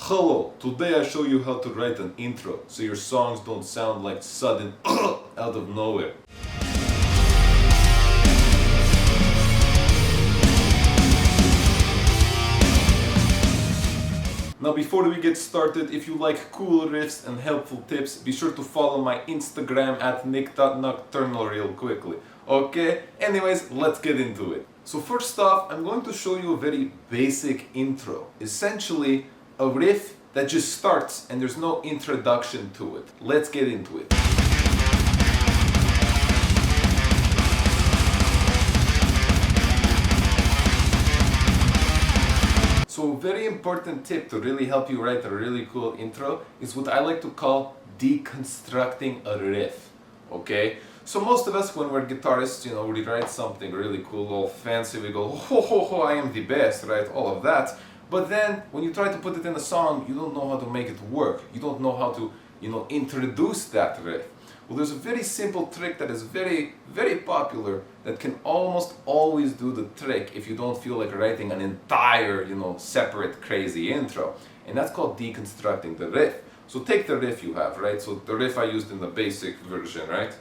Hello, today I show you how to write an intro so your songs don't sound like sudden out of nowhere. Now before we get started, if you like cool riffs and helpful tips, be sure to follow my Instagram at nick.nocturnal real quickly. Okay, anyways, let's get into it. So first off, I'm going to show you a very basic intro. Essentially, a riff that just starts and there's no introduction to it. Let's get into it. So a very important tip to really help you write a really cool intro is what I like to call deconstructing a riff. Okay? So most of us, when we're guitarists, we write something really cool, all fancy, we go, ho ho ho, I am the best, right? All of that. But then, when you try to put it in a song, you don't know how to make it work. You don't know how to, introduce that riff. Well, there's a very simple trick that is very, very popular that can almost always do the trick if you don't feel like writing an entire, separate crazy intro. And that's called deconstructing the riff. So take the riff you have, right? So the riff I used in the basic version, right?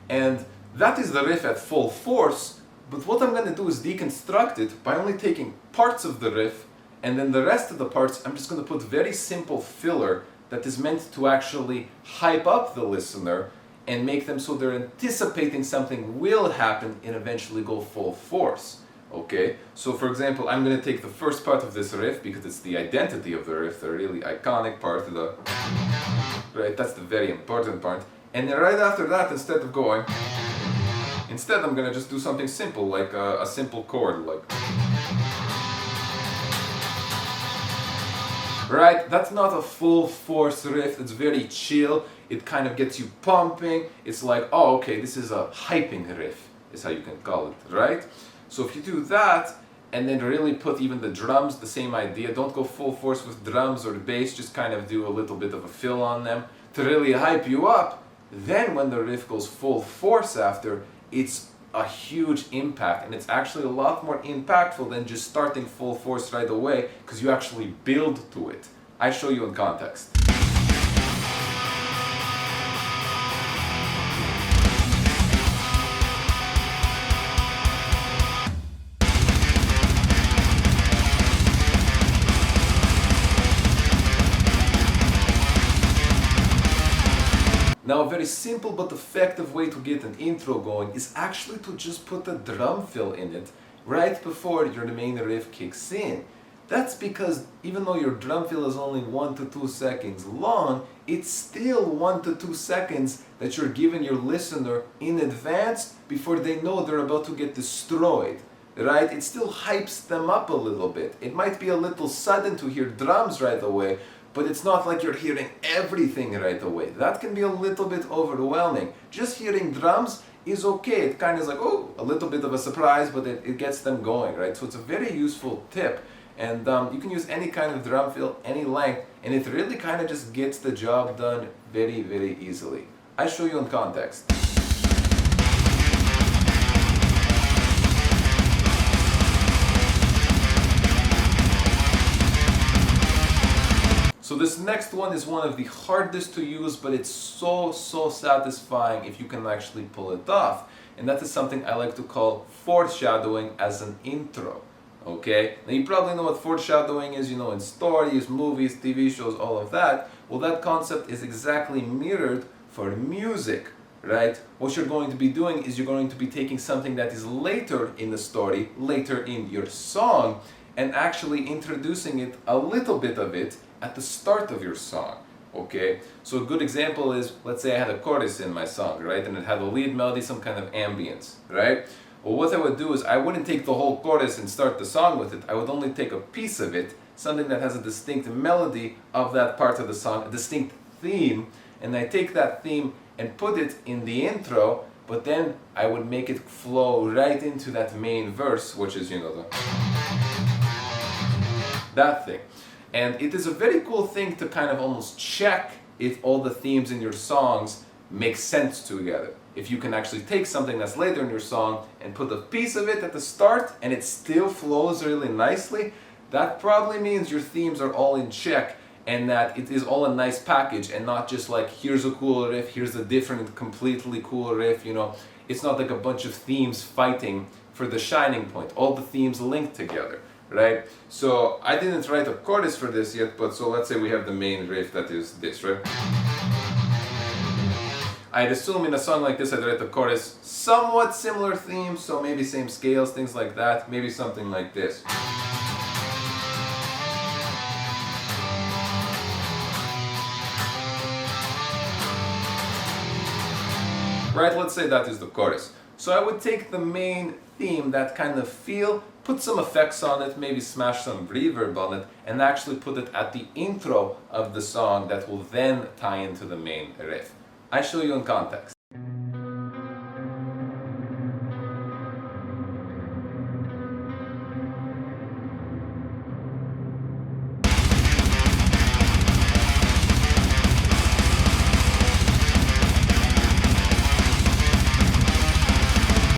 And that is the riff at full force, but what I'm going to do is deconstruct it by only taking parts of the riff, and then the rest of the parts I'm just going to put very simple filler that is meant to actually hype up the listener and make them so they're anticipating something will happen and eventually go full force. Okay, so for example, I'm going to take the first part of this riff because it's the identity of the riff, the really iconic part of the... Right, that's the very important part. And then right after that, instead I'm going to just do something simple, like a simple chord, like... Right, that's not a full force riff, it's very chill, it kind of gets you pumping, it's like, oh okay, this is a hyping riff, is how you can call it, right? So if you do that, and then really put even the drums, the same idea, don't go full force with drums or bass, just kind of do a little bit of a fill on them, to really hype you up, then when the riff goes full force after, it's a huge impact, and it's actually a lot more impactful than just starting full force right away, because you actually build to it. I show you in context. Now a very simple but effective way to get an intro going is actually to just put a drum fill in it right before your main riff kicks in. That's because even though your drum fill is only 1 to 2 seconds long, it's still 1 to 2 seconds that you're giving your listener in advance before they know they're about to get destroyed. Right? It still hypes them up a little bit. It might be a little sudden to hear drums right away, but it's not like you're hearing everything right away. That can be a little bit overwhelming. Just hearing drums is okay. It kind of is like, oh, a little bit of a surprise, but it gets them going, right? So it's a very useful tip. And you can use any kind of drum fill, any length, and it really kind of just gets the job done very, very easily. I show you in context. So this next one is one of the hardest to use, but it's so satisfying if you can actually pull it off. And that is something I like to call foreshadowing as an intro. Okay? Now you probably know what foreshadowing is, in stories, movies, TV shows, all of that. Well, that concept is exactly mirrored for music, right? What you're going to be doing is you're going to be taking something that is later in the story, later in your song, and actually introducing it, a little bit of it, at the start of your song. Okay? So a good example is, let's say I had a chorus in my song, right? And it had a lead melody, some kind of ambience, right? Well, what I would do is I wouldn't take the whole chorus and start the song with it. I would only take a piece of it, something that has a distinct melody of that part of the song, a distinct theme, and I take that theme and put it in the intro, but then I would make it flow right into that main verse, which is, that thing. And it is a very cool thing to kind of almost check if all the themes in your songs make sense together. if you can actually take something that's later in your song and put a piece of it at the start and it still flows really nicely, that probably means your themes are all in check and that it is all a nice package and not just like, here's a cool riff, here's a different, completely cool riff, you know. It's not like a bunch of themes fighting for the shining point. All the themes link together, right? So I didn't write a chorus for this yet, but so let's say we have the main riff that is this, right? I'd assume in a song like this I'd write the chorus, somewhat similar themes, so maybe same scales, things like that, maybe something like this. Right, let's say that is the chorus. So I would take the main theme, that kind of feel, put some effects on it, maybe smash some reverb on it, and actually put it at the intro of the song that will then tie into the main riff. I show you in context.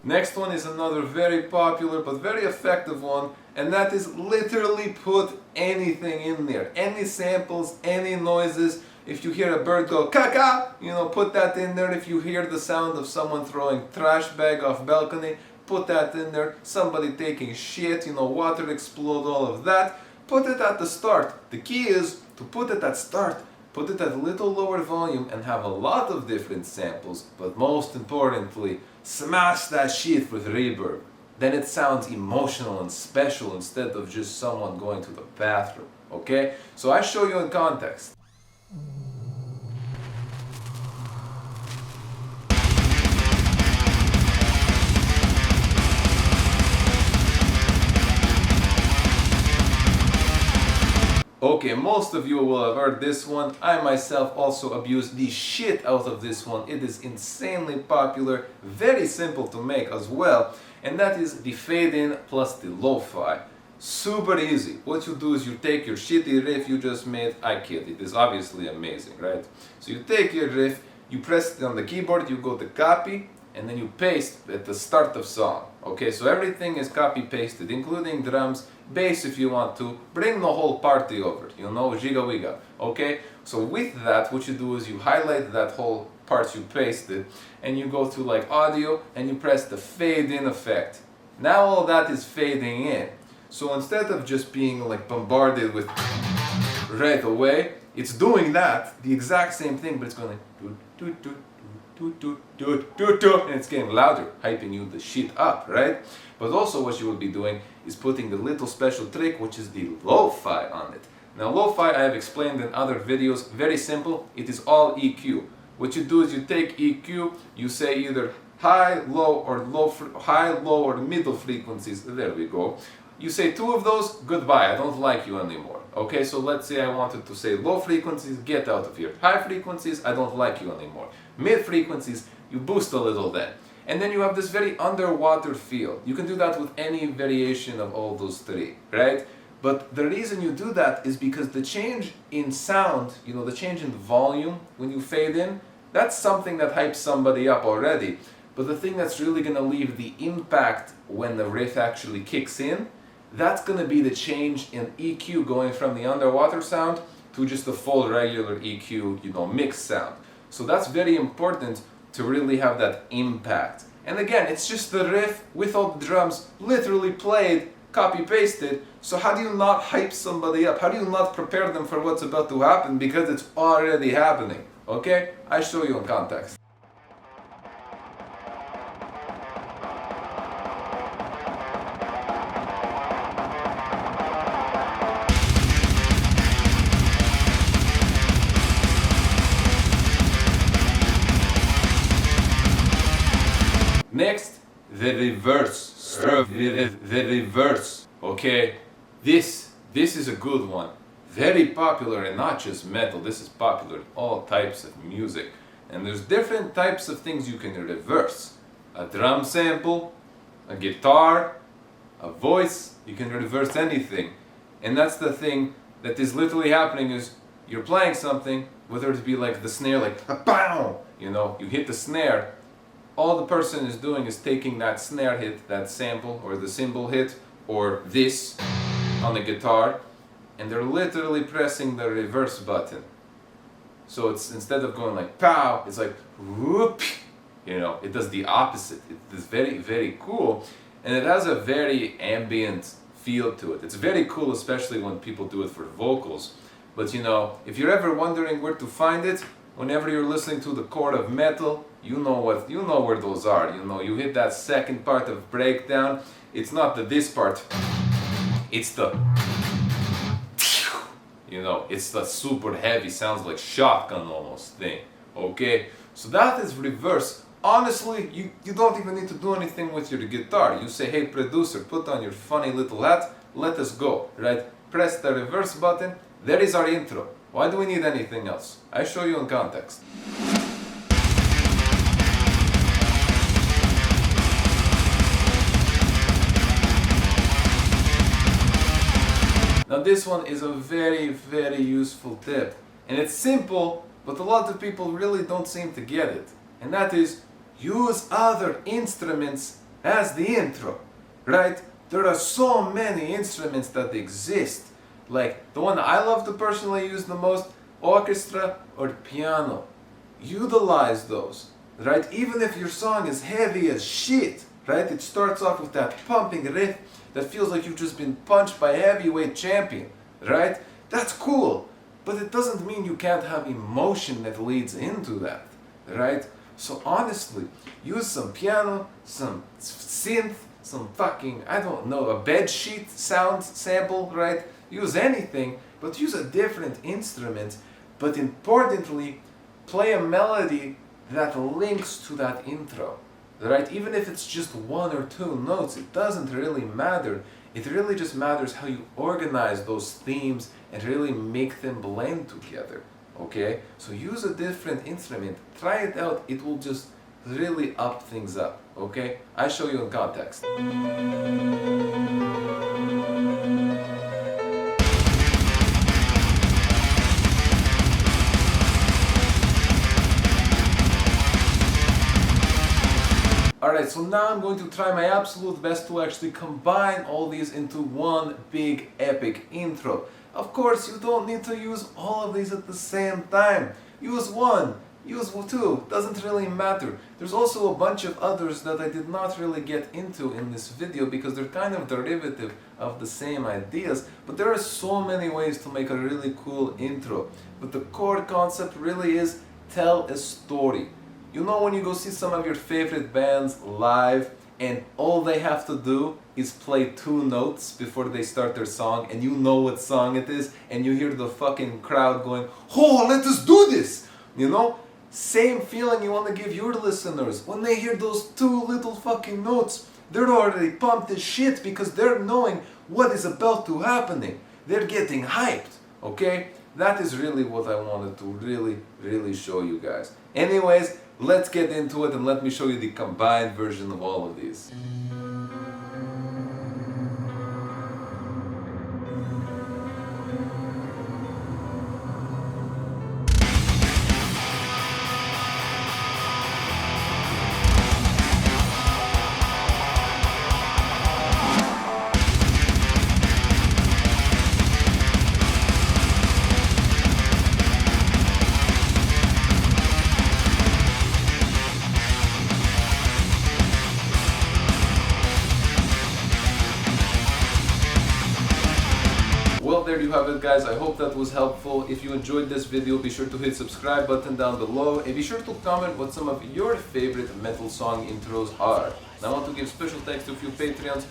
Next one is another very popular but very effective one, and that is literally put anything in there. Any samples, any noises. If you hear a bird go caca, you know, put that in there. If you hear the sound of someone throwing trash bag off balcony, put that in there. Somebody taking shit, you know, water explode, all of that. Put it at the start. The key is to put it at start. Put it at a little lower volume and have a lot of different samples, but most importantly, smash that shit with reverb. Then it sounds emotional and special instead of just someone going to the bathroom, okay? So I show you in context. Okay, most of you will have heard this one. I myself also abuse the shit out of this one. It is insanely popular, very simple to make as well. And that is the fade in plus the lo-fi. Super easy. What you do is you take your shitty riff you just made. I kid, it is obviously amazing, right? So you take your riff, you press it on the keyboard, you go to copy, and then you paste at the start of song. Okay, so everything is copy pasted, including drums, bass if you want to. Bring the whole party over, you know, jigga wigga. Okay, so with that, what you do is you highlight that whole part you pasted, and you go to like audio, and you press the fade in effect. Now all that is fading in. So instead of just being like bombarded with right away, it's doing that, the exact same thing, but it's going like and it's getting louder, hyping you the shit up, right? But also what you will be doing is putting the little special trick, which is the lo-fi on it. Now lo-fi I have explained in other videos, very simple, it is all EQ. What you do is you take EQ, you say either high, low, or middle frequencies, there we go. You say two of those, goodbye, I don't like you anymore. Okay, so let's say I wanted to say low frequencies, get out of here. High frequencies, I don't like you anymore. Mid frequencies, you boost a little then. And then you have this very underwater feel. You can do that with any variation of all those three, right? But the reason you do that is because the change in sound, you know, the change in volume when you fade in, that's something that hypes somebody up already. But the thing that's really going to leave the impact when the riff actually kicks in, that's going to be the change in EQ going from the underwater sound to just the full regular EQ, you know, mixed sound. So that's very important to really have that impact. And again, it's just the riff with all the drums literally played, copy pasted. So how do you not hype somebody up? How do you not prepare them for what's about to happen because it's already happening? Okay? I show you in context. Next, the reverse. The reverse. Okay, this is a good one. Very popular, and not just metal. This is popular in all types of music. And there's different types of things you can reverse. A drum sample, a guitar, a voice. You can reverse anything. And that's the thing that is literally happening is you're playing something, whether it be like the snare, like a pow, you know, you hit the snare. all the person is doing is taking that snare hit, that sample, or the cymbal hit, or this on the guitar, and they're literally pressing the reverse button. So it's, instead of going like pow, it's like whoop, you know, it does the opposite. It is very, very cool, and it has a very ambient feel to it. It's very cool, especially when people do it for vocals. But you know, if you're ever wondering where to find it, whenever you're listening to the chord of metal, you know where those are. You know, you hit that second part of breakdown. It's not this part. It's the, you know, it's the super heavy, sounds like shotgun almost thing. Okay, so that is reverse. Honestly, you don't even need to do anything with your guitar. You say, hey producer, put on your funny little hat, let us go, right? Press the reverse button, there is our intro. Why do we need anything else? I show you in context. Now this one is a very, very useful tip. And it's simple, but a lot of people really don't seem to get it. And that is, use other instruments as the intro, right? There are so many instruments that exist. Like the one I love to personally use the most, orchestra or piano. Utilize those, right? Even if your song is heavy as shit, right? It starts off with that pumping riff that feels like you've just been punched by a heavyweight champion, right? That's cool, but it doesn't mean you can't have emotion that leads into that, right? So honestly, use some piano, some synth, some fucking, I don't know, a bedsheet sound sample, right? Use anything, but use a different instrument. But importantly, play a melody that links to that intro, right? Even if it's just one or two notes, it doesn't really matter. It really just matters how you organize those themes and really make them blend together. Okay, so use a different instrument, try it out, it will just really up things up, okay? I show you in context. Alright, so now I'm going to try my absolute best to actually combine all these into one big epic intro. Of course, you don't need to use all of these at the same time. Use one, use two, doesn't really matter. There's also a bunch of others that I did not really get into in this video because they're kind of derivative of the same ideas, but there are so many ways to make a really cool intro. But the core concept really is tell a story. You know when you go see some of your favorite bands live and all they have to do is play two notes before they start their song, and you know what song it is, and you hear the fucking crowd going, oh, let us do this! You know? Same feeling you want to give your listeners. When they hear those two little fucking notes, they're already pumped as shit because they're knowing what is about to happen. They're getting hyped, okay? That is really what I wanted to really show you guys. Anyways, let's get into it and let me show you the combined version of all of these. Well, there you have it, guys. I hope that was helpful. If you enjoyed this video, be sure to hit subscribe button down below and be sure to comment what some of your favorite metal song intros are. And I want to give special thanks to a few Patreons.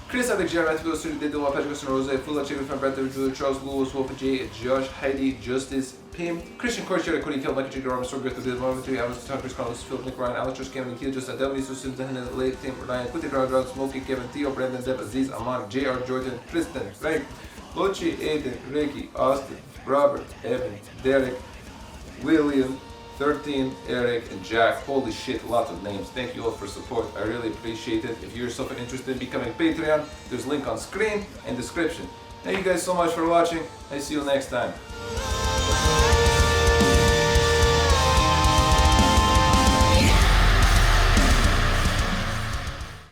Chris, Alec, Jared, Phil, Siri, Dedo, Patrick, Rose, Fulla, Chicken, Fan, Brett, Julia, Charles, Lewis, Wolf, J, Josh, Heidi, Justice, Pim, Christian, Corsier, Cody, Kel, Michael, Jigger, Armstrong, Griffith, Did, Marvin, Three, Alex, Chris, Carlos, Phil, Nick, Ryan, Alex, Cameron, Keel, Just, Adelie, Susan, Zahan, Lake, Tim, Ryan, Kuti, Drug, Smokey, Kevin, Theo, Brandon, Deb, Aziz, Amar, JR, Jordan, Tristan, Frank, Lochi, Aiden, Ricky, Austin, Robert, Evan, Derek, William, 13, Eric, and Jack. Holy shit, lots of names. Thank you all for support. I really appreciate it. If you're yourself interested in becoming Patreon, there's a link on screen and description. Thank you guys so much for watching. I see you next time.